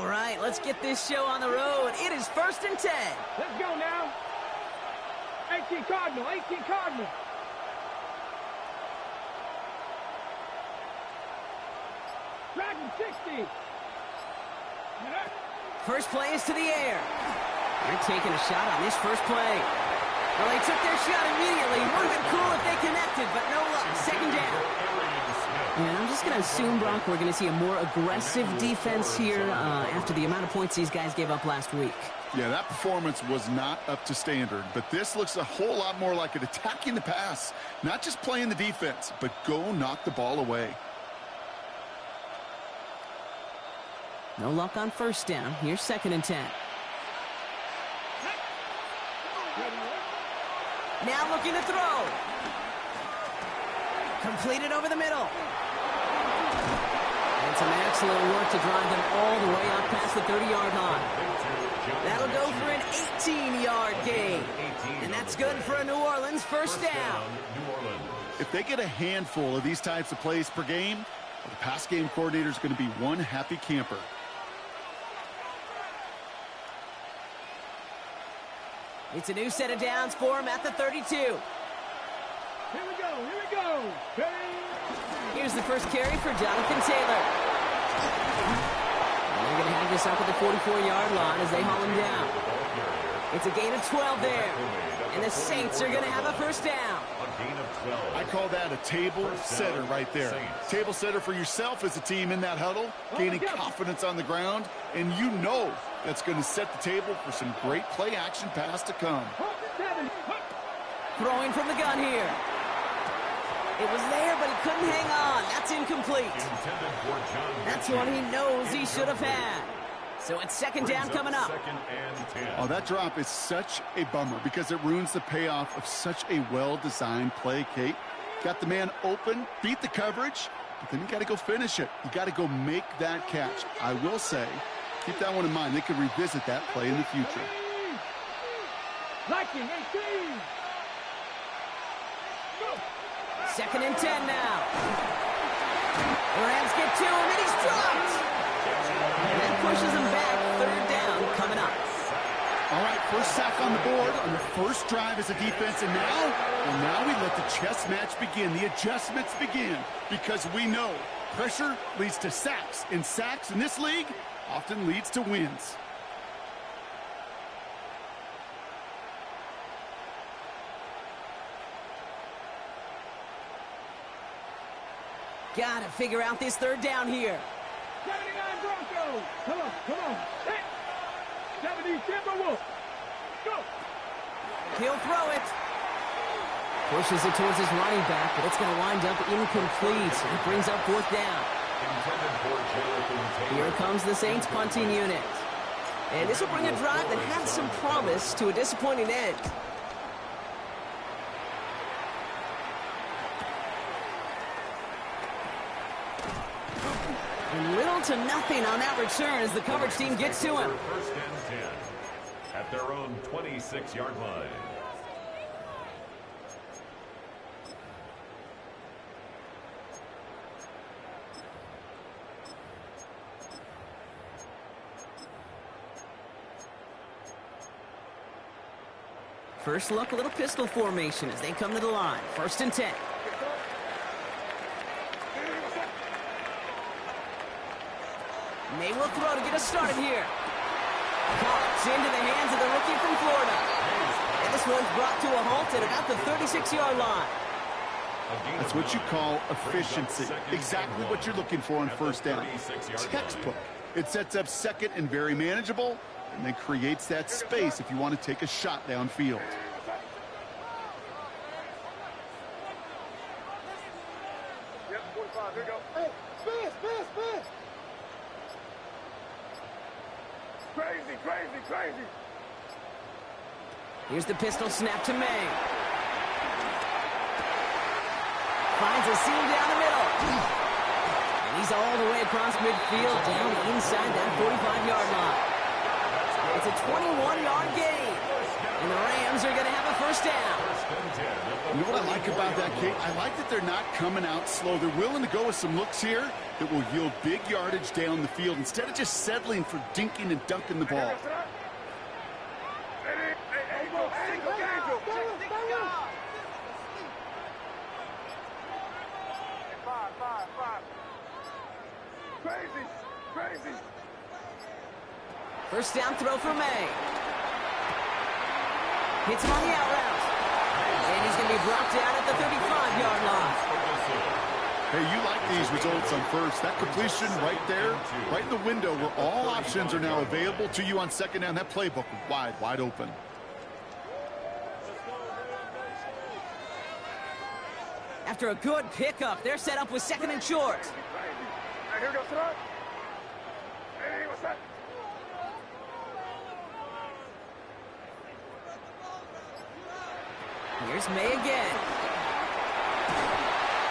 All right, let's get this show on the road. It is 1st and 10. Let's go now. 18 Cardinal, 18 Cardinal. Dragon 60. First play is to the air. They're taking a shot on this first play. Well, they took their shot immediately. Would have been cool if they connected, but no luck. 2nd down. And I'm just going to assume, Brock, we're going to see a more aggressive defense here after the amount of points these guys gave up last week. Yeah, that performance was not up to standard, but this looks a whole lot more like it attacking the pass. Not just playing the defense, but go knock the ball away. No luck on 1st down. Here's 2nd and 10. Now looking to throw. Completed over the middle. And some excellent work to drive them all the way up past the 30-yard line. That'll go for an 18-yard gain. And that's good for a New Orleans 1st down. If they get a handful of these types of plays per game, the pass game coordinator is going to be one happy camper. It's a new set of downs for him at the 32. Here we go, here we go. Here's the first carry for Jonathan Taylor. And they're going to have this up at the 44-yard line as they haul him down. It's a gain of 12 there. And the Saints are going to have a 1st down. I call that a table setter right there. Table setter for yourself as a team in that huddle, gaining confidence on the ground, and you know that's going to set the table for some great play action pass to come. Throwing from the gun here. It was there, but he couldn't hang on. That's incomplete. That's one he knows he should have had. So it's 2nd down coming up. Oh, that drop is such a bummer because it ruins the payoff of such a well-designed play, Kate. Got the man open, beat the coverage, but then you got to go finish it. You got to go make that catch. I will say, keep that one in mind. They could revisit that play in the future. Liking 18. 2nd and 10 now. The Rams get to him, and he's dropped. And that pushes him back. 3rd down coming up. All right, first sack on the board on the first drive as a defense, and now we let the chess match begin. The adjustments begin because we know pressure leads to sacks, and sacks in this league often leads to wins. Got to figure out this 3rd down here. 79 Broncos. Come on, come on. Hey. 70 Timberwolves. Go. He'll throw it. Pushes it towards his running back, but it's going to wind up incomplete. It brings up 4th down. Here comes the Saints punting unit. And this will bring a drive that had some promise to a disappointing end. And little to nothing on that return as the coverage team gets to him. 1st and 10 at their own 26-yard line. First look, a little pistol formation as they come to the line. 1st and 10. May will throw to get us started here. Caught into the hands of the rookie from Florida. And this one's brought to a halt at about the 36-yard line. That's what you call efficiency. Exactly what you're looking for on 1st down. Textbook. It sets up 2nd and very manageable, and then creates that space if you want to take a shot downfield. Yep, 45. Here we go. Hey, spin. Crazy, crazy, crazy. Here's the pistol snap to May. Finds a seam down the middle. And he's all the way across midfield, down inside that 45-yard line. It's a 21-yard gain. And the Rams are going to have a first down. You know what I like about that, Kate? I like that they're not coming out slow. They're willing to go with some looks here that will yield big yardage down the field instead of just settling for dinking and dunking the ball. Crazy. First down throw for May. Hits him on the out route. And he's going to be brought down at the 35-yard line. Hey, you like these results on first. That completion right there, right in the window where all options are now available to you on second down. That playbook wide open. After a good pickup, they're set up with second and short. Here goes Trot. Hey, what's that? Here's May again.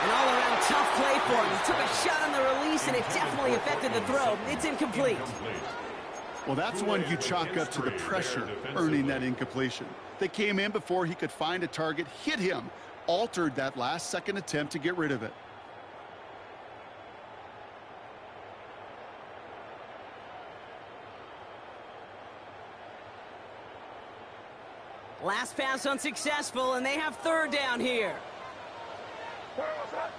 An all-around tough play for him. He took a shot on the release, and it definitely affected the throw. It's incomplete. Well, that's one you chalk up to the pressure earning that incompletion. They came in before he could find a target, hit him, altered that last-second attempt to get rid of it. Last pass unsuccessful, and they have third down here. What's that?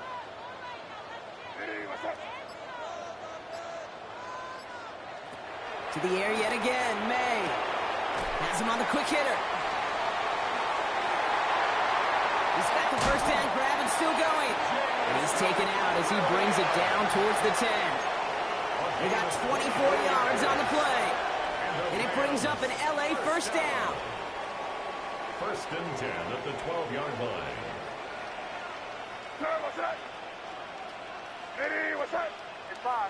Hey, what's that? To the air yet again, May. Has him on the quick hitter. He's got the first down grab and still going. And he's taken out as he brings it down towards the 10. They got 24 yards on the play. And it brings up an LA first down. First and 10 at the 12-yard line. What's that? Hey, what's that? It's five.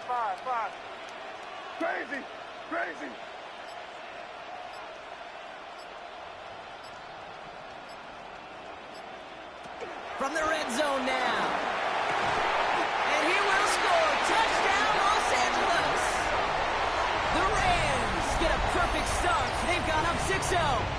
Crazy. From the red zone now. And he will score. Touchdown, Los Angeles. The Rams get a perfect start. They've gone up 6-0.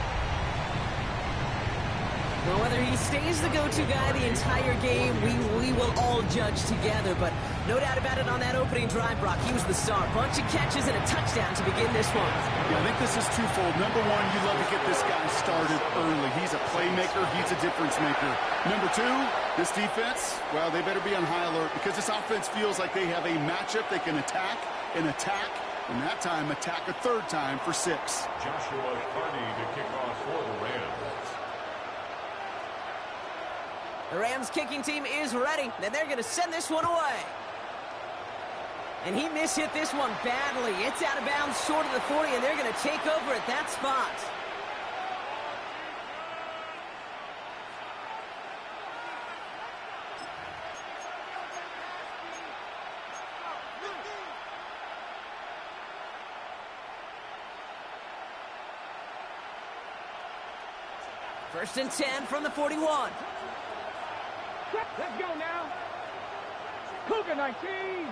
Well, whether he stays the go-to guy the entire game, we will all judge together. But no doubt about it, on that opening drive, Brock, he was the star. Bunch of catches and a touchdown to begin this one. Yeah, I think this is twofold. Number one, you love to get this guy started early. He's a playmaker. He's a difference maker. Number two, this defense, well, they better be on high alert because this offense feels like they have a matchup they can attack, and that time attack a third time for 6. Joshua Carney to kick off for the Rams. The Rams kicking team is ready, and they're going to send this one away. And he mishit this one badly. It's out of bounds short of the 40, and they're going to take over at that spot. First and 10 from the 41. Let's go now. Cougar 19.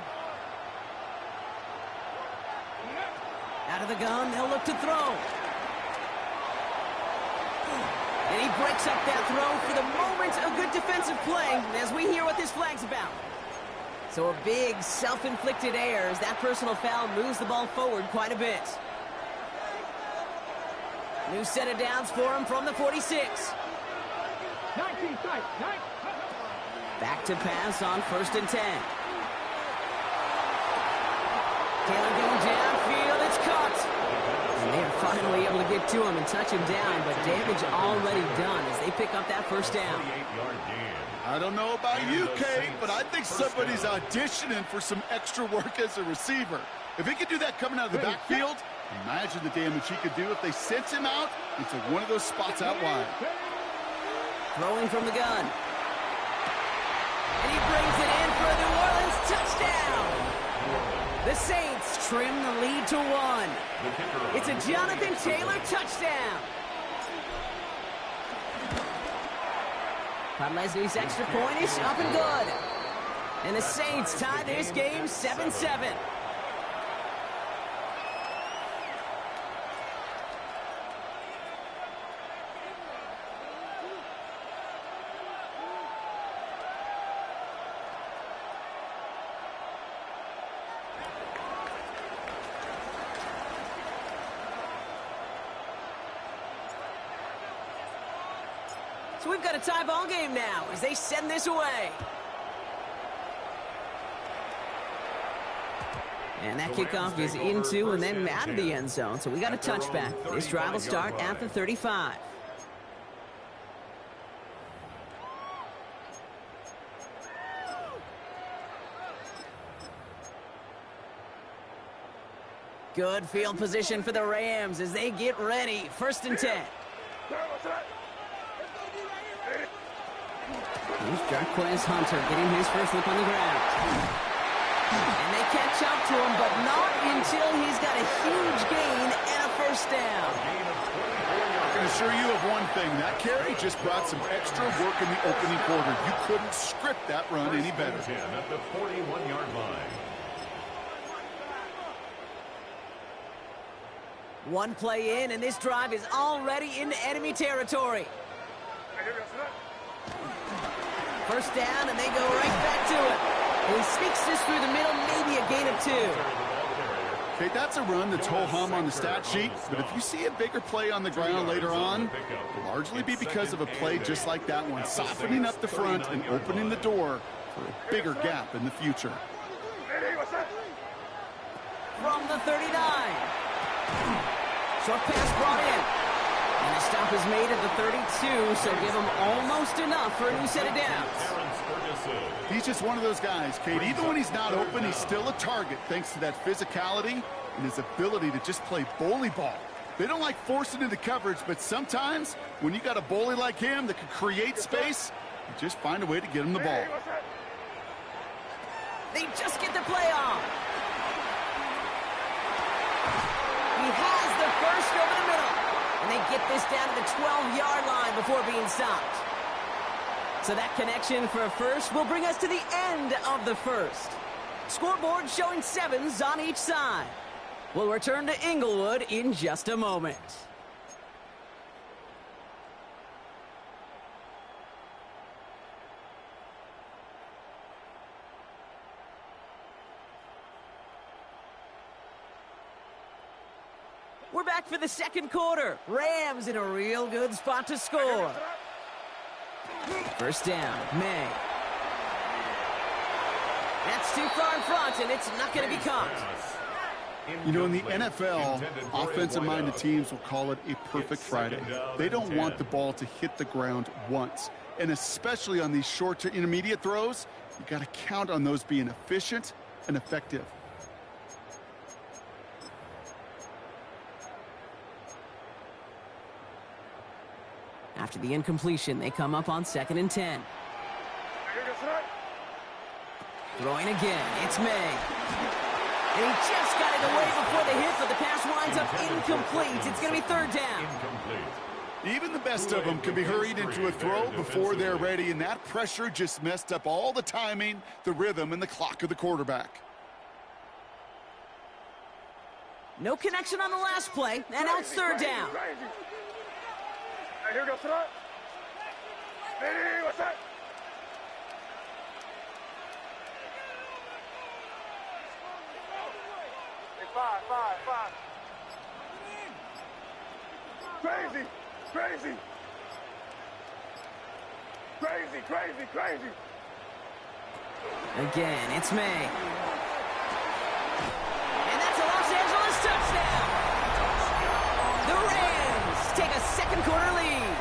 Out of the gun, they'll look to throw. And he breaks up that throw for the moment. A good defensive play as we hear what this flag's about. So a big self-inflicted error as that personal foul moves the ball forward quite a bit. New set of downs for him from the 46. 19 sight. Back to pass on first and 10. Taylor going downfield. It's caught. And they are finally able to get to him and touch him down, but damage already done as they pick up that first down. I don't know about you, Kate, but I think somebody's auditioning for some extra work as a receiver. If he could do that coming out of the backfield, imagine the damage he could do if they sent him out into one of those spots out wide. Throwing from the gun. And he brings it in for a New Orleans touchdown. The Saints trim the lead to 1. It's a Jonathan Taylor touchdown. Todd Leslie's extra point is up and good. And the Saints tie this game 7-7. So we've got a tie ball game now as they send this away. And that kickoff is into and then out of the end zone. So we got a touchback. This drive will start at the 35. Good field position for the Rams as they get ready. 1st and 10. Here's Jarquez Hunter getting his first look on the ground. And they catch up to him, but not until he's got a huge gain and a 1st down. I can assure you of one thing. That carry just brought some extra work in the opening quarter. You couldn't script that run any better. 10 at the 41-yard line. One play in, and this drive is already into enemy territory. 1st down, and they go right back to it. And he sneaks this through the middle, maybe a gain of 2. Okay, that's a run that's ho-hum on the stat sheet, but if you see a bigger play on the ground later on, it'll largely be because of a play just like that one, softening up the front and opening the door for a bigger gap in the future. From the 39. Short pass brought in. And the stop is made at the 32, so give him almost enough for a new set of downs. He's just one of those guys, Kate. Even when he's not open, he's still a target thanks to that physicality and his ability to just play bully ball. They don't like forcing into coverage, but sometimes when you got a bully like him that can create space, you just find a way to get him the ball. They just get the play off. He has the first over the middle. And they get this down to the 12-yard line before being stopped. So that connection for a first will bring us to the end of the first. Scoreboard showing 7s on each side. We'll return to Inglewood in just a moment. We're back for the 2nd quarter. Rams in a real good spot to score. 1st down, May. That's too far in front, and it's not going to be caught. You know, in the NFL, offensive-minded teams will call it a perfect Friday. They don't want the ball to hit the ground once. And especially on these short to intermediate throws, you got to count on those being efficient and effective. After the incompletion, they come up on 2nd and 10. Throwing again, it's May. And he just got it away before the hit, but the pass winds up incomplete. It's going to be 3rd down. Even the best of them can be hurried into a throw before they're ready, and that pressure just messed up all the timing, the rhythm, and the clock of the quarterback. No connection on the last play, and now it's 3rd down. Here goes front. Ready, what's that? Five. Crazy. Again, it's May. And that's a Los Angeles touchdown. The Rams take a 2nd quarter lead.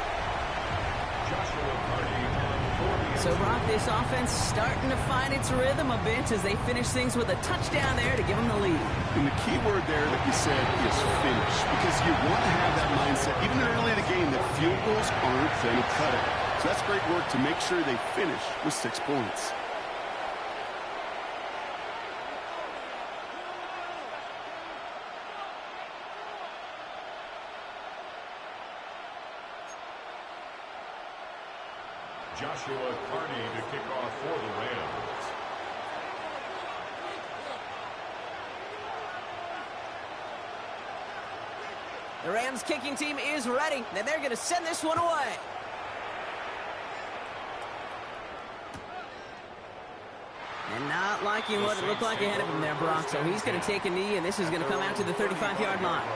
So, Brock, this offense starting to find its rhythm a bit as they finish things with a touchdown there to give them the lead. And the key word there that you said is finish, because you want to have that mindset, even early in the game, that field goals aren't going to cut it. So that's great work to make sure they finish with 6 points. Joshua Carney to kick off for the Rams. The Rams kicking team is ready, and they're going to send this one away. And not liking what it looked like ahead of him there, Brock. So he's going to take a knee, and this is going to come out to the 35-yard line.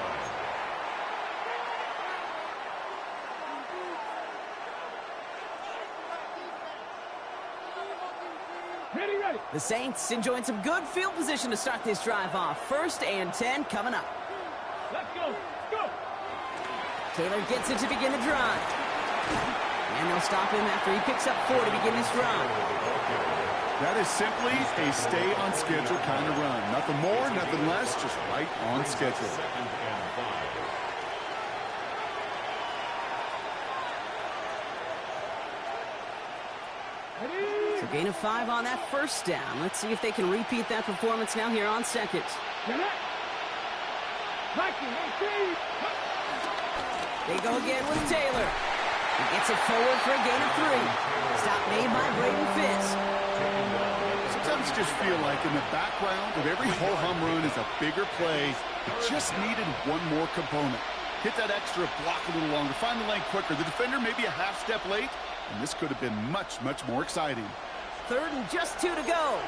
Ready, ready. The Saints enjoying some good field position to start this drive off. 1st and 10 coming up. Let's go. Go. Taylor gets it to begin the drive. And they'll stop him after he picks up 4 to begin this drive. That is simply a stay-on-schedule kind of run. Nothing more, nothing less, just right on schedule. So gain of 5 on that 1st down. Let's see if they can repeat that performance now here on 2nd. They go again with Taylor. He gets it forward for a gain of 3. Stop made by Braden Fisk. Sometimes you just feel like in the background of every ho-hum run is a bigger play. It just needed one more component. Hit that extra block a little longer. Find the lane quicker. The defender maybe a half step late, and this could have been much, much more exciting. 3rd and just 2 to go.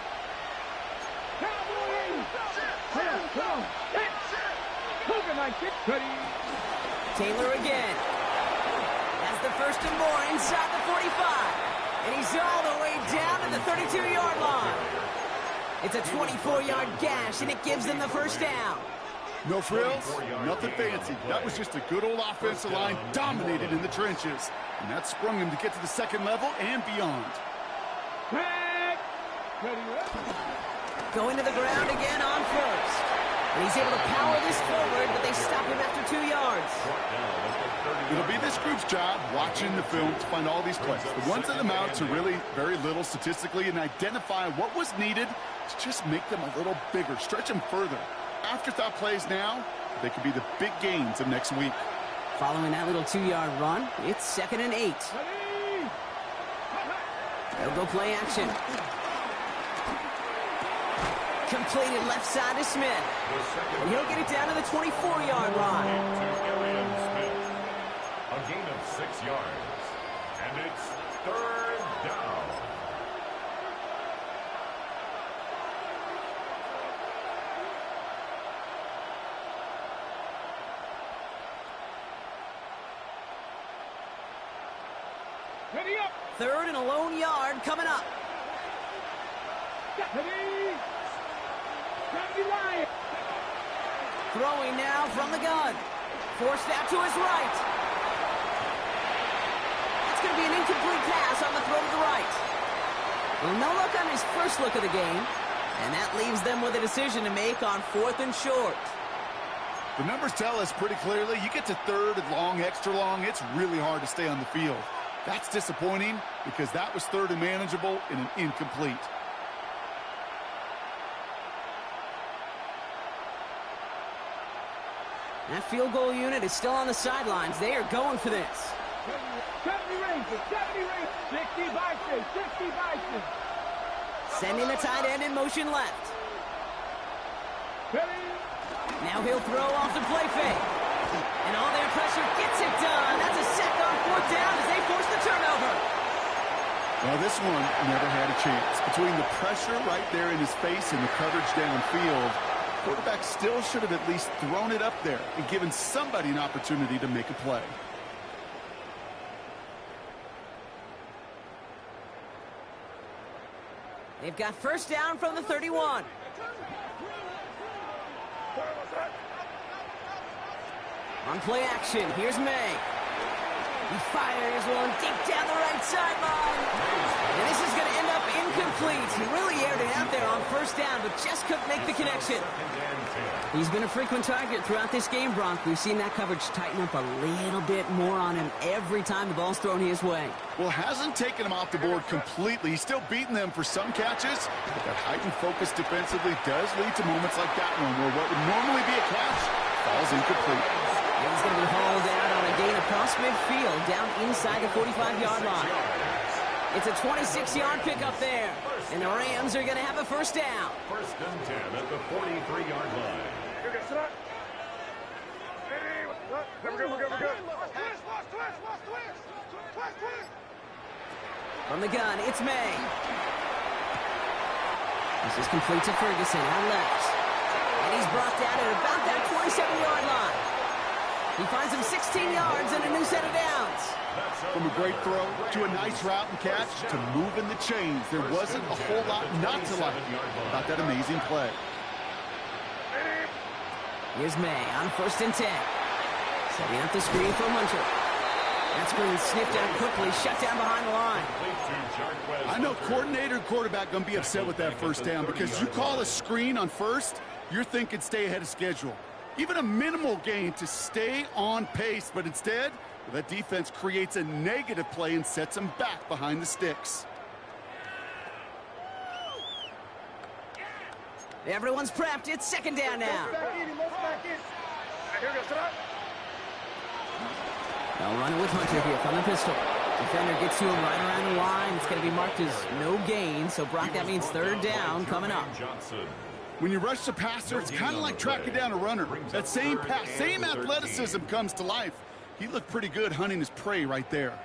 Taylor again. That's the 1st and more inside the 45. And he's all the way down to the 32-yard line. It's a 24-yard gash, and it gives them the 1st down. No frills, nothing fancy. That was just a good old offensive line dominated in the trenches. And that sprung him to get to the 2nd level and beyond. Going to the ground again on 1st. And he's able to power this forward, but they stop him after 2 yards. It'll be this group's job watching the film to find all these plays. The ones that amount to really very little statistically and identify what was needed to just make them a little bigger, stretch them further. Afterthought plays now, they could be the big gains of next week. Following that little 2-yard run, it's 2nd and 8. They'll go play action. Completed left side to Smith. And he'll get it down to the 24-yard line. A gain of 6 yards. And it's 3rd down. Ready up. 3rd and a lone yard coming up. Ready. Throwing now from the gun. Forced out to his right. That's going to be an incomplete pass on the throw to the right. Well, no luck on his first look of the game. And that leaves them with a decision to make on 4th and short. The numbers tell us pretty clearly, you get to 3rd and long, extra long, it's really hard to stay on the field. That's disappointing because that was 3rd and manageable in an incomplete. That field goal unit is still on the sidelines. They are going for this. 70 Rangers, 60 Vikings, 60 Vikings. Sending the tight end in motion left. Now he'll throw off the play fake. And all their pressure gets it done. That's a sack on 4th down as they force the turnover. Well, this one never had a chance. Between the pressure right there in his face and the coverage downfield, quarterback still should have at least thrown it up there and given somebody an opportunity to make a play. They've got 1st down from the 31. On play action, here's May. He fires one deep down the right sideline. And this is going to end up incomplete. He really aired it out there on 1st down, but just couldn't make the connection. He's been a frequent target throughout this game, Bronk. We've seen that coverage tighten up a little bit more on him every time the ball's thrown his way. Well, hasn't taken him off the board completely. He's still beating them for some catches, but that heightened focus defensively does lead to moments like that one where what would normally be a catch falls incomplete. And he's going to be hauled out on a gain across midfield down inside the 45-yard line. It's a 26-yard pickup there, and the Rams are going to have a 1st down. 1st and 10 at the 43-yard line. From the gun, it's May. This is complete to Ferguson out left. And he's brought down at about that 27-yard line. He finds him 16 yards and a new set of downs. From a great throw to a nice route and catch to moving the chains, there wasn't a whole lot not to like about that amazing play. Here's May on 1st and 10. Setting up the screen for Hunter. That screen sniffed out quickly, shut down behind the line. I know coordinator and quarterback going to be upset with that first down because you call a screen on first, you're thinking stay ahead of schedule. Even a minimal gain to stay on pace, but instead, that defense creates a negative play and sets them back behind the sticks. Everyone's prepped. It's 2nd down now. They'll run it with Hunter here from the pistol. Defender gets to him right around the line. It's going to be marked as no gain. So, Brock, that means 3rd down coming up. When you rush the passer, it's kind of like tracking down a runner. That same pass, same athleticism comes to life. He looked pretty good hunting his prey right there.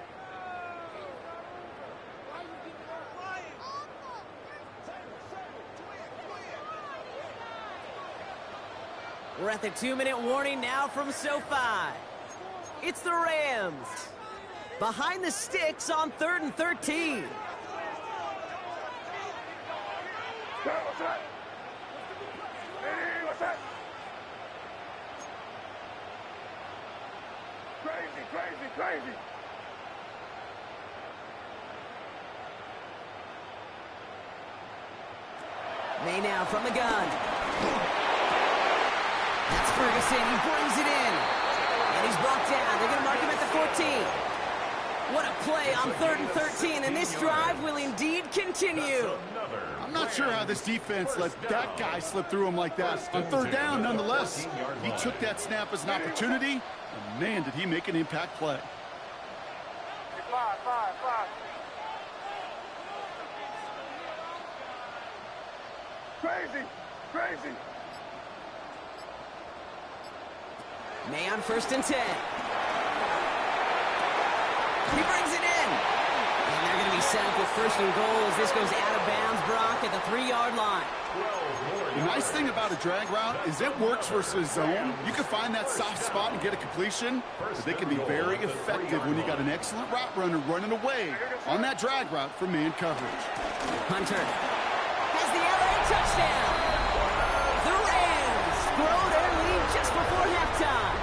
We're at the 2-minute warning now from SoFi. It's the Rams. Behind the sticks on 3rd and 13. Crazy. May now from the gun. That's Ferguson. He brings it in. And he's brought down. They're going to mark him at the 14. What a play on 3rd and 13. And this drive will indeed continue. I'm not sure how this defense let that guy slip through him like that. On 3rd down, nonetheless. He took that snap as an opportunity. And man, did he make an impact play. Five. Crazy. May on 1st and 10. He brings it in. And they're going to be set up with 1st and goal as this goes out of bounds, Brock, at the 3-yard line. The nice thing about a drag route is it works versus zone. You can find that soft spot and get a completion, but they can be very effective when you got an excellent route runner running away on that drag route for man coverage. Hunter has the LA touchdown. The Rams grow their lead just before halftime.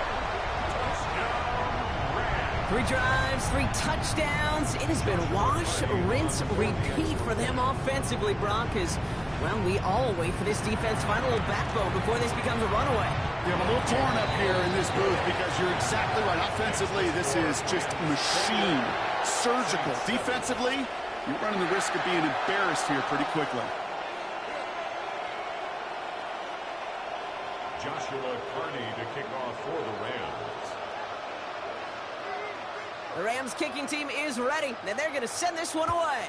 3 drives, 3 touchdowns. It has been wash, rinse, repeat for them offensively, Brock, as, well, we all wait for this defense to find a little backbone before this becomes a runaway. Yeah, I'm a little torn up here in this booth because you're exactly right. Offensively, this is just machine, surgical. Defensively, you're running the risk of being embarrassed here pretty quickly. Joshua Carney to kick off for the Rams. The Rams kicking team is ready, and they're going to send this one away.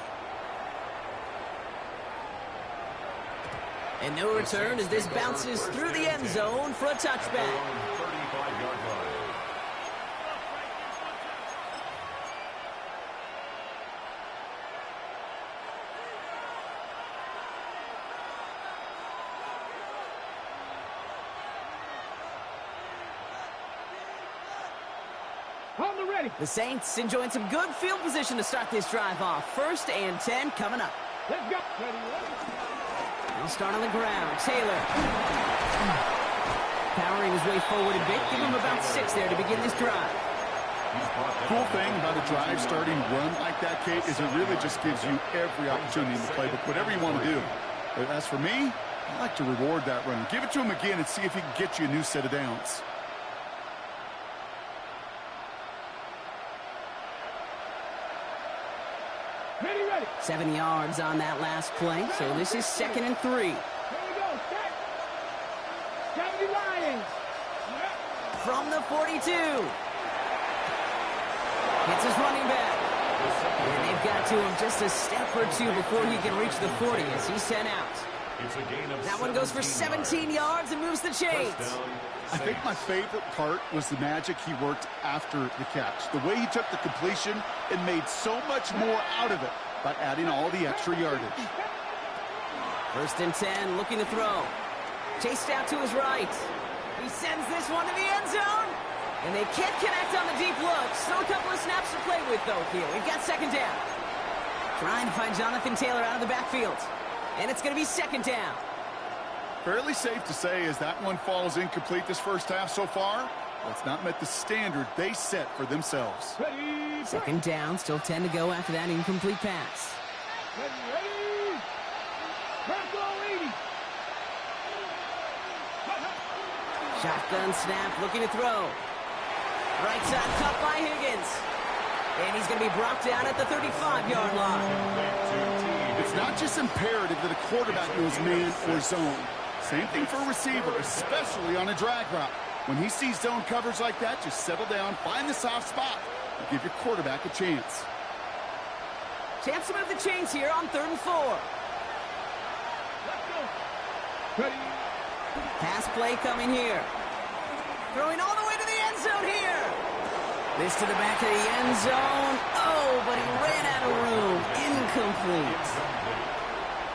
And no return as this bounces through the end zone for a touchback. 35-yard line. The Saints enjoying some good field position to start this drive off. 1st and 10 coming up. Let's go. They'll start on the ground. Taylor powering his way forward a bit. Give him about 6 there to begin this drive. Cool thing about a drive starting run like that, Kate, is it really just gives you every opportunity in the playbook, whatever you want to do. But as for me, I like to reward that run. Give it to him again and see if he can get you a new set of downs. Ready. 7 yards on that last play, so this is 2nd and 3. Here we go. Set. 70 Lions. From the 42. Gets his running back. And they've got to him just a step or 2 before he can reach the 40 as he's sent out. It's a gain of That one goes for 17 yards and moves the chains. I think my favorite part was the magic he worked after the catch. The way he took the completion and made so much more out of it by adding all the extra yardage. 1st and 10, looking to throw. Chased out to his right. He sends this one to the end zone. And they can't connect on the deep look. Still a couple of snaps to play with, though, here. We've got second down. Trying to find Jonathan Taylor out of the backfield. And it's going to be second down. Fairly safe to say as that one falls incomplete this first half so far. Well, it's not met the standard they set for themselves. Ready, Second down, still 10 to go after that incomplete pass. ready. Bronco 80. Shotgun snap, looking to throw. Right side cut by Higgins. And he's going to be brought down at the 35-yard line. It's not just imperative that a quarterback knows man or zone. Same thing for a receiver, especially on a drag route. When he sees zone coverage like that, just settle down, find the soft spot, and give your quarterback a chance. Chance to move the chains here on 3rd and 4. Let's go. Ready. Pass play coming here. Throwing all the way to the end zone here. This to the back of the end zone. Oh, but he ran out of room. Incomplete.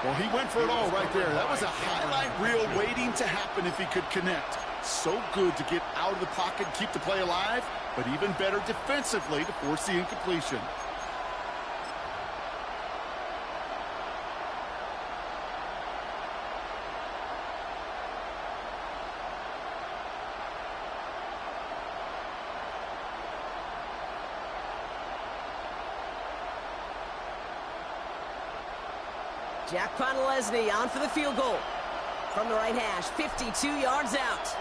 Well, he went for it all right there. That was a highlight reel waiting to happen if he could connect. So good to get out of the pocket and keep the play alive, but even better defensively to force the incompletion. Jack Pontelesny on for the field goal. From the right hash, 52 yards out.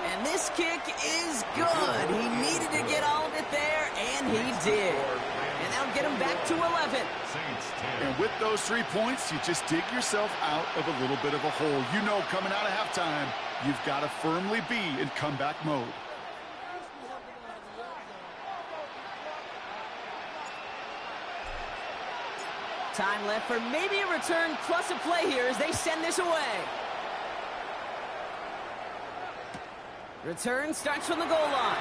And this kick is good. He needed to get all of it there, and he did. And that'll get him back to 11. And with those 3 points, you just dig yourself out of a little bit of a hole. You know, coming out of halftime, you've got to firmly be in comeback mode. Time left for maybe a return plus a play here as they send this away. Return starts from the goal line.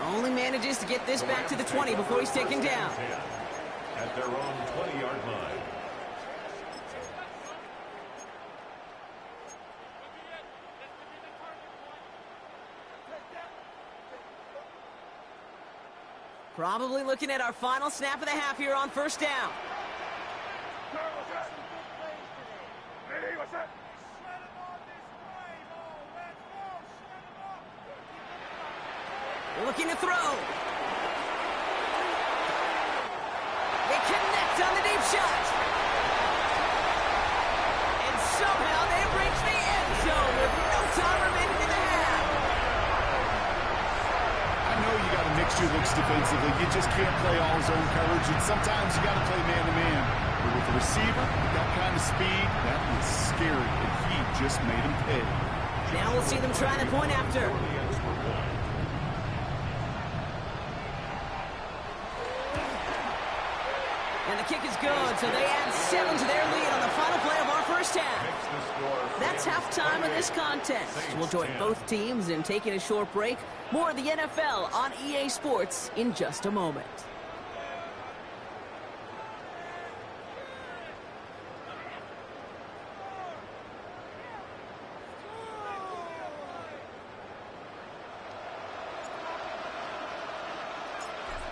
Only manages to get this back to the 20 before he's taken down. At their own 20-yard line. Probably looking at our final snap of the half here on first down. Ready, what's that? Looking to throw. They connect on the deep shot. And somehow they reach the end zone with no time remaining in the half. I know you got to mix your looks defensively. You just can't play all zone coverage, and sometimes you got to play man-to-man. But with the receiver, with that kind of speed, that is scary, and he just made him pay. Now we'll see them try the point after. And the kick is good, so they add 7 to their lead on the final play of our first half. That's halftime of this contest. We'll join both teams in taking a short break. More of the NFL on EA Sports in just a moment.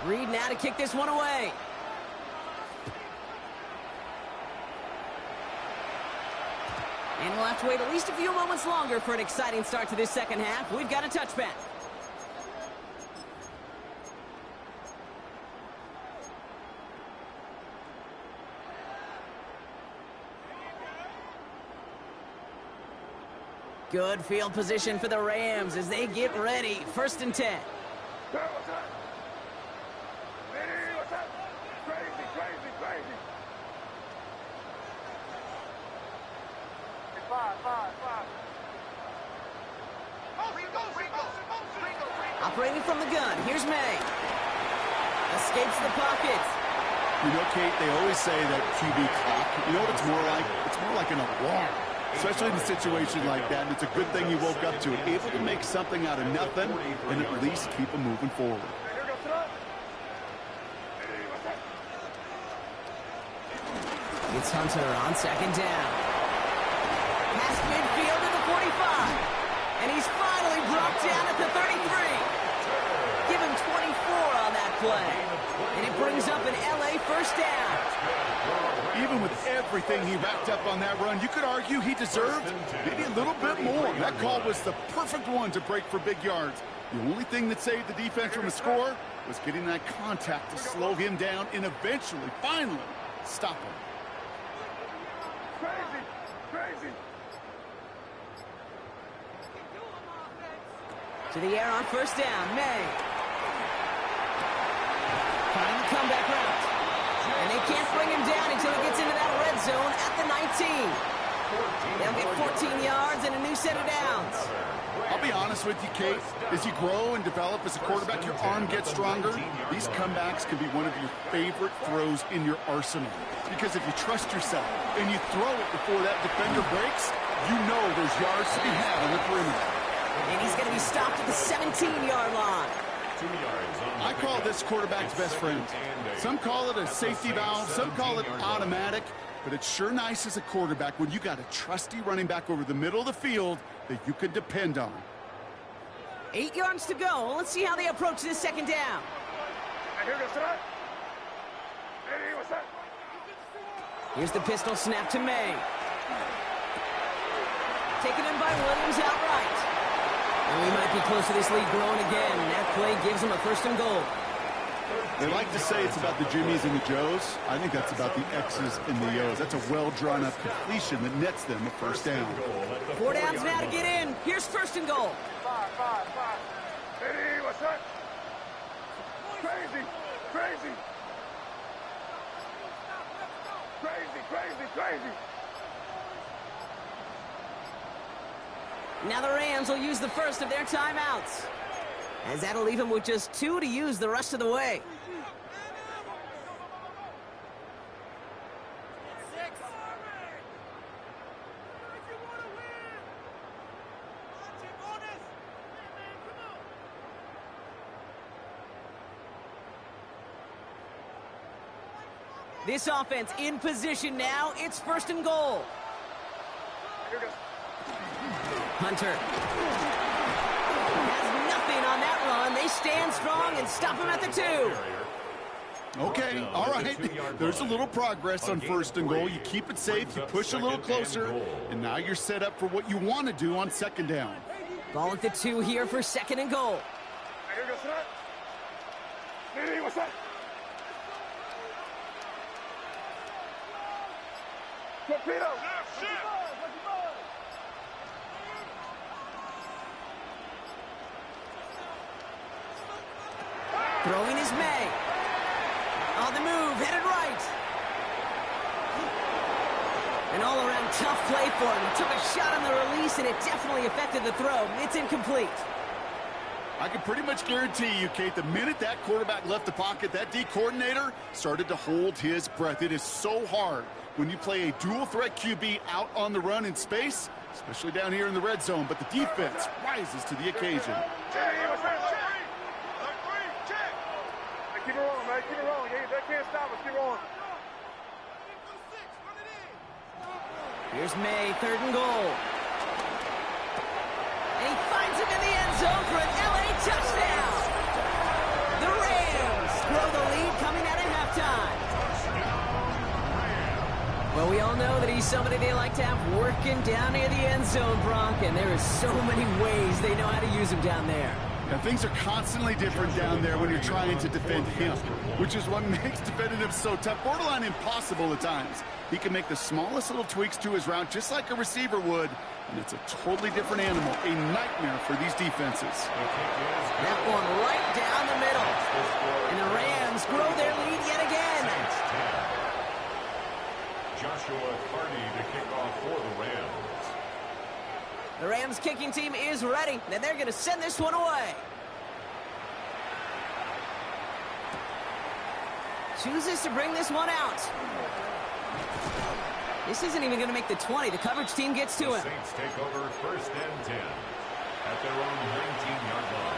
Reed now to kick this one away. And we'll have to wait at least a few moments longer for an exciting start to this second half. We've got a touchback. Good field position for the Rams as they get ready. 1st and 10. What's that? Ready, what's that? Crazy, crazy, crazy. Five. Operating from the gun, here's May. Escapes the pocket. You know, Kate, they always say that QB clock, you know what it's more like? It's more like an alarm, especially in a situation like that. And it's a good thing you woke up to it, able to make something out of nothing and at least keep them moving forward. It's Hunter on 2nd down. Past midfield to the 45. And he's finally brought down at the 33. Give him 24 on that play. And it brings up an LA first down. Even with everything he racked up on that run, you could argue he deserved maybe a little bit more. That call was the perfect one to break for big yards. The only thing that saved the defense from a score was getting that contact to slow him down and eventually, finally, stop him. Crazy, crazy. To the air on first down, May. Trying the comeback route. And they can't bring him down until he gets into that red zone at the 19. They'll get 14 yards and a new set of downs. I'll be honest with you, Kate. As you grow and develop as a quarterback, your arm gets stronger. These comebacks can be one of your favorite throws in your arsenal. Because if you trust yourself and you throw it before that defender breaks, you know there's yards to be had on the perimeter. And he's going to be stopped at the 17-yard line. I call this quarterback's best friend. Some call it a safety valve, some call it automatic, but it's sure nice as a quarterback when you got a trusty running back over the middle of the field that you can depend on. 8 yards to go. Let's see how they approach this second down. Here's the pistol snap to May. Taken in by Williams outright. And we might be close to this lead growing again. That play gives them a first and goal. They like to say it's about the Jimmies and the Joes. I think that's about the X's and the O's. That's a well-drawn-up completion that nets them a first down. 4 downs now to get in. Here's first and goal. Five. Hey, what's that? Crazy. Now the Rams will use the first of their timeouts, as that'll leave them with just 2 to use the rest of the way. This offense in position now. It's first and goal. Hunter has nothing on that run. They stand strong and stop him at the 2. Okay, all right. There's a little progress on first and goal. You keep it safe, you push a little closer, and now you're set up for what you want to do on second down. Ball at the 2 here for second and goal. What's that? Torpedo! Throwing is May. On the move, headed right. An all-around tough play for him. He took a shot on the release, and it definitely affected the throw. It's incomplete. I can pretty much guarantee you, Kate, the minute that quarterback left the pocket, that D coordinator started to hold his breath. It is so hard when you play a dual-threat QB out on the run in space, especially down here in the red zone, but the defense rises to the occasion. Keep it rolling, man. Keep it rolling. They can't stop us. Keep rolling. Here's May, third and goal. And he finds him in the end zone for an LA touchdown. The Rams throw the lead coming out of halftime. Well, we all know that he's somebody they like to have working down near the end zone, Bronk, and there are so many ways they know how to use him down there. Now, things are constantly different down there when you're trying to defend him, which is what makes defending him so tough, borderline impossible at times. He can make the smallest little tweaks to his route just like a receiver would, and it's a totally different animal, a nightmare for these defenses. That one right down the middle. And the Rams grow their lead yet again. Joshua Carney to kick off for the Rams. The Rams kicking team is ready, and they're going to send this one away. Chooses to bring this one out. This isn't even going to make the 20. The coverage team gets to him. Saints take over first and 10 at their own 19-yard line.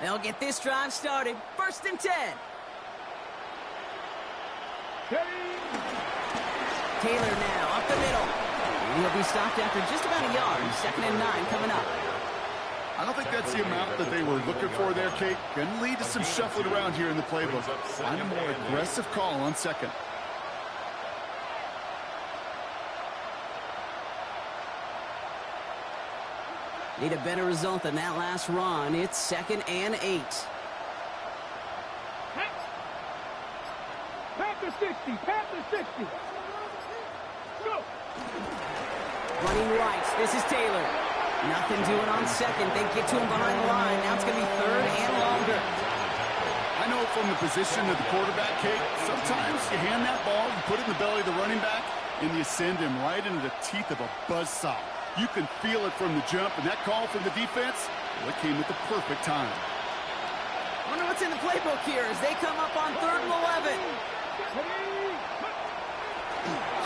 They'll get this drive started. First and 10. Check. Taylor now, up the middle. And he'll be stopped after just about a yard. 2nd and 9 coming up. I don't think that's the amount that they were looking for there, Kate. Going to lead to some shuffling around here in the playbook. Find a more aggressive call on 2nd. Need a better result than that last run. It's 2nd and 8. Pat the 60. Pat the 60. Go. Running right. This is Taylor. Nothing doing on 2nd. They get to him behind the line. Now it's going to be 3rd and longer. I know from the position of the quarterback, Kate, sometimes you hand that ball, you put it in the belly of the running back, and you send him right into the teeth of a buzzsaw. You can feel it from the jump, and that call from the defense, well, it came at the perfect time. Wonder what's in the playbook here as they come up on 3rd and 11.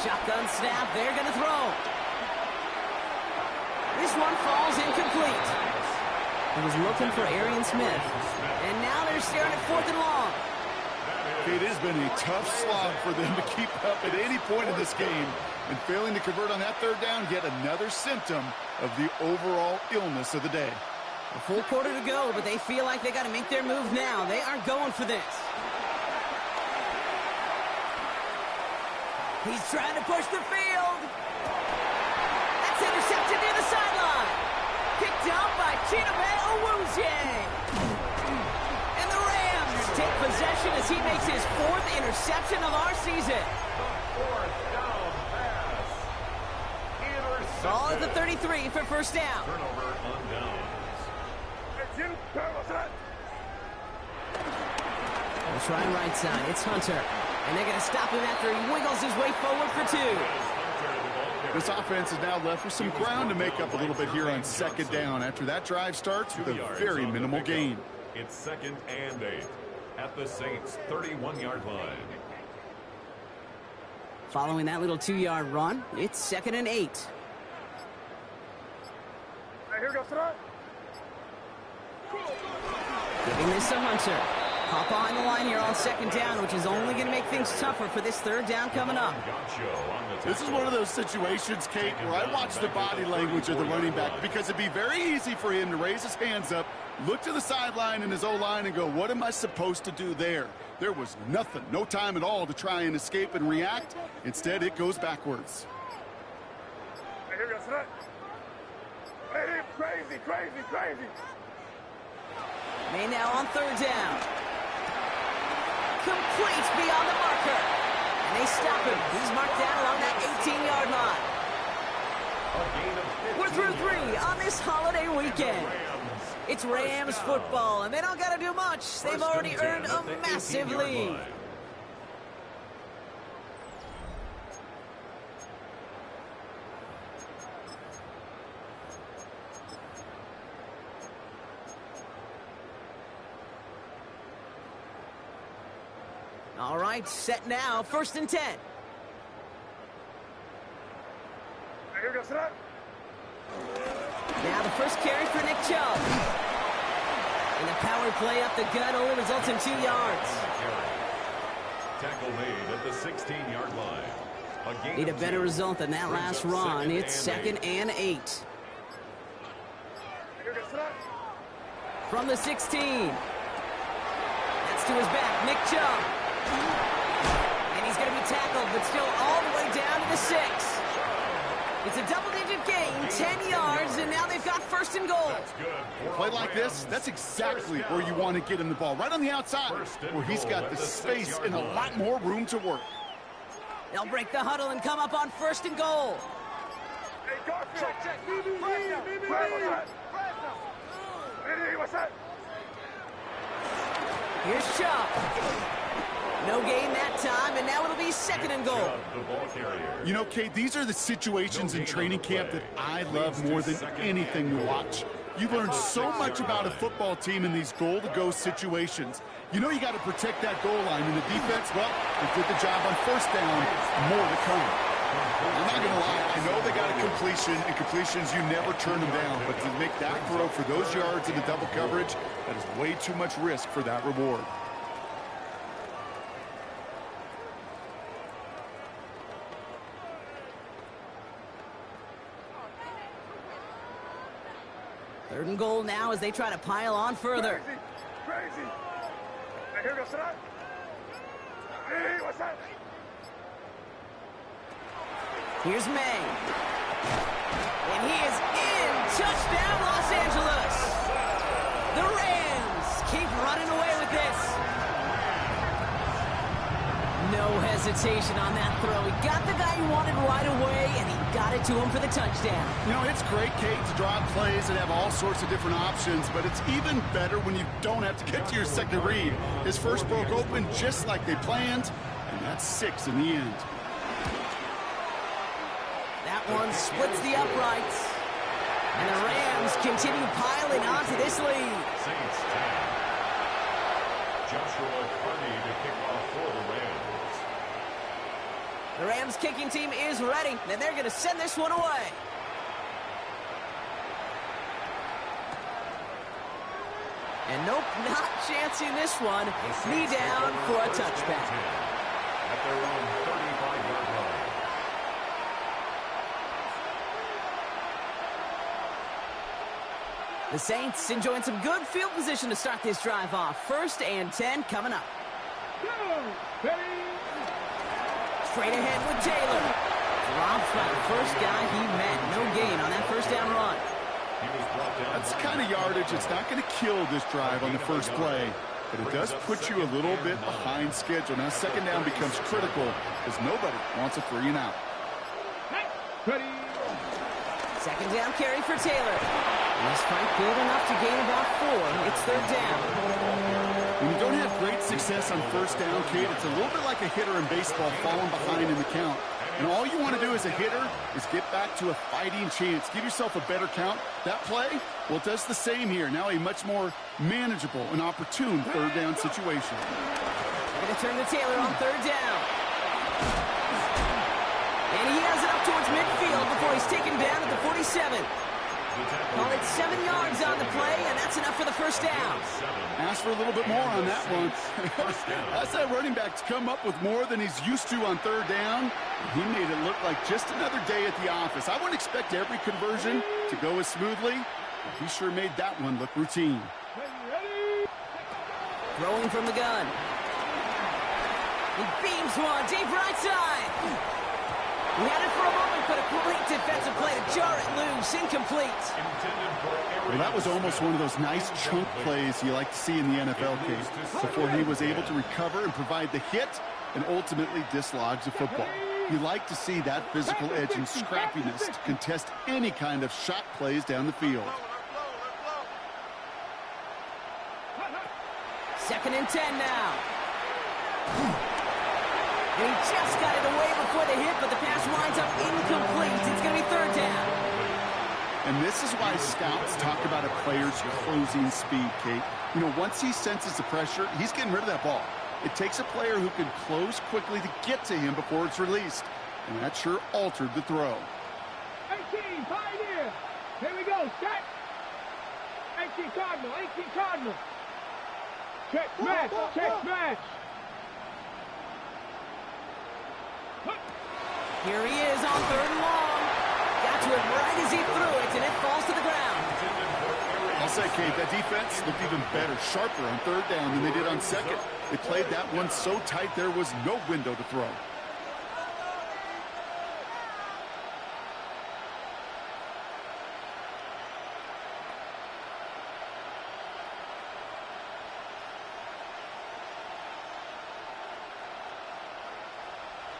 Shotgun snap. They're going to throw. This one falls incomplete. He was looking for Arian Smith. And now they're staring at 4th and long. It has been a tough slog for them to keep up at any point in this game. And failing to convert on that 3rd down, yet another symptom of the overall illness of the day. A full quarter to go, but they feel like they got to make their move now. They are going for this. He's trying to push the field. That's intercepted near the sideline. Picked up by Chidobe Awuzie. And the Rams take possession as he makes his 4th interception of our season. Ball at the 33 for 1st down. Turnover on downs. They'll try right side. It's Hunter. And they're going to stop him after he wiggles his way forward for 2. This offense is now left with some ground to make up a little bit here on 2nd down after that drive starts with a very minimal gain. It's 2nd and 8 at the Saints' 31-yard line. Following that little 2-yard run, it's 2nd and 8. Here goes tonight. Giving this to Hunter. Hop on the line here on 2nd down, which is only going to make things tougher for this 3rd down coming up. This is one of those situations, Kate, where I watch the body language of the running back because it'd be very easy for him to raise his hands up, look to the sideline in his O-line and go, what am I supposed to do there? There was nothing, no time at all to try and escape and react. Instead, it goes backwards. Here goes tonight. Hey, crazy, crazy, crazy. May now on 3rd down. Complete beyond the marker. And they stop him. He's marked down along that 18-yard line. We're through 3 on this holiday weekend. It's Rams football, and they don't got to do much. They've already earned a massive lead. All right, set now, 1st and 10. Here goes tonight. Now the first carry for Nick Chubb. And the power play up the gut only results in 2 yards. Tackle made at the 16-yard line. Need a better result than that last run. It's 2nd and 8. Here goes tonight. From the 16. That's to his back, Nick Chubb. And he's going to be tackled, but still all the way down to the 6. It's a double-digit gain, 10 yards, and now they've got 1st and goal. A play like this, that's exactly where you want to get him the ball, right on the outside, where he's got the space and a lot more room to work. They'll break the huddle and come up on 1st and goal. Hey, Garfield. Check. What's that? Here's Chubb. No gain that time, and now it'll be 2nd and goal. You know, Kate, these are the situations in training camp that I love more than anything to watch. You learn so much about a football team in these goal-to-go situations. You know you got to protect that goal line, and the defense, well, they did the job on 1st down. More to come. I'm not going to lie. I know they got a completion, and completions, you never turn them down. But to make that throw for those yards in the double coverage, that is way too much risk for that reward. Third and goal now as they try to pile on further. Crazy. Hey, here goes that. Hey, what's that? Here's May. And he is in. Touchdown, Los Angeles. The Rams keep running away with this. No hesitation on that throw. He got the guy he wanted right away, and he got it to him for the touchdown. You know, it's great, Kate, to draw plays and have all sorts of different options, but it's even better when you don't have to get to your second read. His first broke open just like they planned, and that's 6 in the end. That one splits the uprights. And the Rams continue piling onto this lead. Saints 10. Joshua Carney to kick off for the Rams. The Rams kicking team is ready, and they're going to send this one away. And nope, not chancing this one. Knee down for a touchback. At their own 35-yard line. The Saints enjoying some good field position to start this drive off. 1st and 10 coming up. Go. Ready. Straight ahead with Taylor. Drops by the first guy he met. No gain on that first down run. He was brought down. That's the kind of yardage it's not going to kill this drive on the first play, but it does put you a little bit behind schedule. Now, second down becomes critical because nobody wants a 3 and out. Ready. Second down carry for Taylor. This fight good enough to gain about 4. It's 3rd down. When you don't have great success on first down, Kate, it's a little bit like a hitter in baseball falling behind in the count. And all you want to do as a hitter is get back to a fighting chance. Give yourself a better count. That play, well, it does the same here. Now a much more manageable and opportune 3rd down situation. They're going to turn to Taylor on 3rd down. And he has it up towards midfield before he's taken down at the 47. Call it 7 yards on the play, and that's enough for the first down. Ask for a little bit more on that one. That's that running back to come up with more than he's used to on 3rd down. He made it look like just another day at the office. I wouldn't expect every conversion to go as smoothly, but he sure made that one look routine. Throwing from the gun. He beams one deep right side. He had it for a moment, but a great defensive play to jar it loose. Incomplete. Well, that was almost one of those nice chunk plays you like to see in the NFL case before he was able to recover and provide the hit and ultimately dislodge the football. You like to see that physical edge and scrappiness to contest any kind of shot plays down the field. 2nd and 10 now. And he just got it away before the hit, but the pass winds up incomplete. It's going to be 3rd down. And this is why scouts talk about a player's closing speed, Kate. You know, once he senses the pressure, he's getting rid of that ball. It takes a player who can close quickly to get to him before it's released. And that sure altered the throw. 18, Pioneer. Here we go, set. 18 Cardinal, 18 Cardinal. Check, match, check, match. Here he is on 3rd and long. Got to it right as he threw it, and it falls to the ground. I'll say, Kate, that defense looked even better, sharper on 3rd down than they did on 2nd. They played that one so tight there was no window to throw.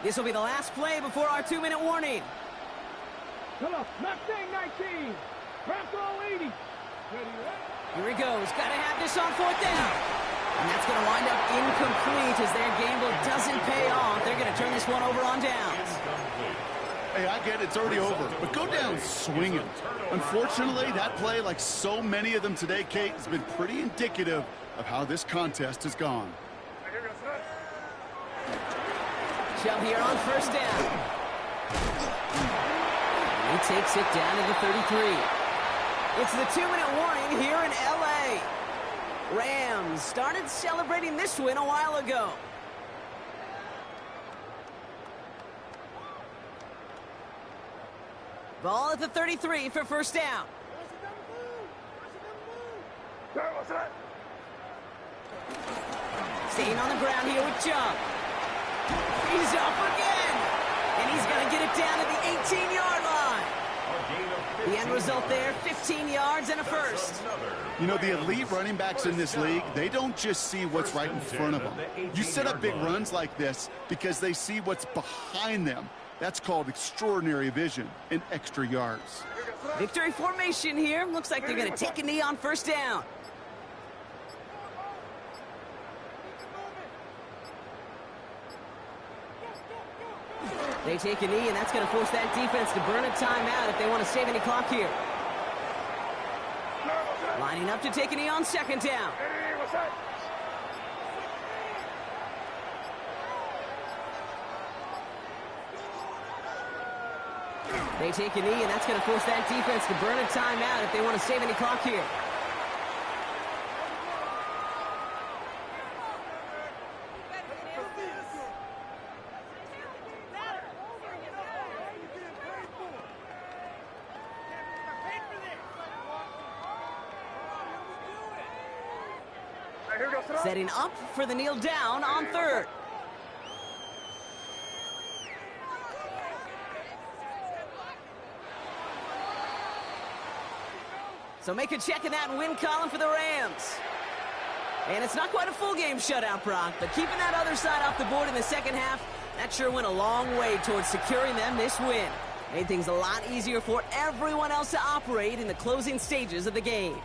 This will be the last play before our 2-minute warning. Come on, Mustang 19. Bronco 80. Ready, ready. Here he goes. Got to have this on 4th down. And that's going to wind up incomplete as their gamble doesn't pay off. They're going to turn this one over on downs. Hey, I get it. It's already over. But go down swinging. Unfortunately, that play, like so many of them today, Kate, has been pretty indicative of how this contest has gone. Chubb here on 1st down. He takes it down to the 33. It's the 2-minute warning here in L.A. Rams started celebrating this win a while ago. Ball at the 33 for 1st down. Staying on the ground here with Jump. He's up again. And he's going to get it down to the 18-yard line. The end result there, 15 yards and a first. You know, the elite running backs in this league, they don't just see what's right in front of them. You set up big runs like this because they see what's behind them. That's called extraordinary vision and extra yards. Victory formation here. Looks like they're going to take a knee on first down. They take a knee, and that's going to force that defense to burn a timeout if they want to save any clock here. Lining up to take a knee on second down. They take a knee, and that's going to force that defense to burn a timeout if they want to save any clock here. Setting up for the kneel down on third. So make a check in that win column for the Rams. And it's not quite a full game shutout, Brock, but keeping that other side off the board in the second half, that sure went a long way towards securing them this win. Made things a lot easier for everyone else to operate in the closing stages of the game.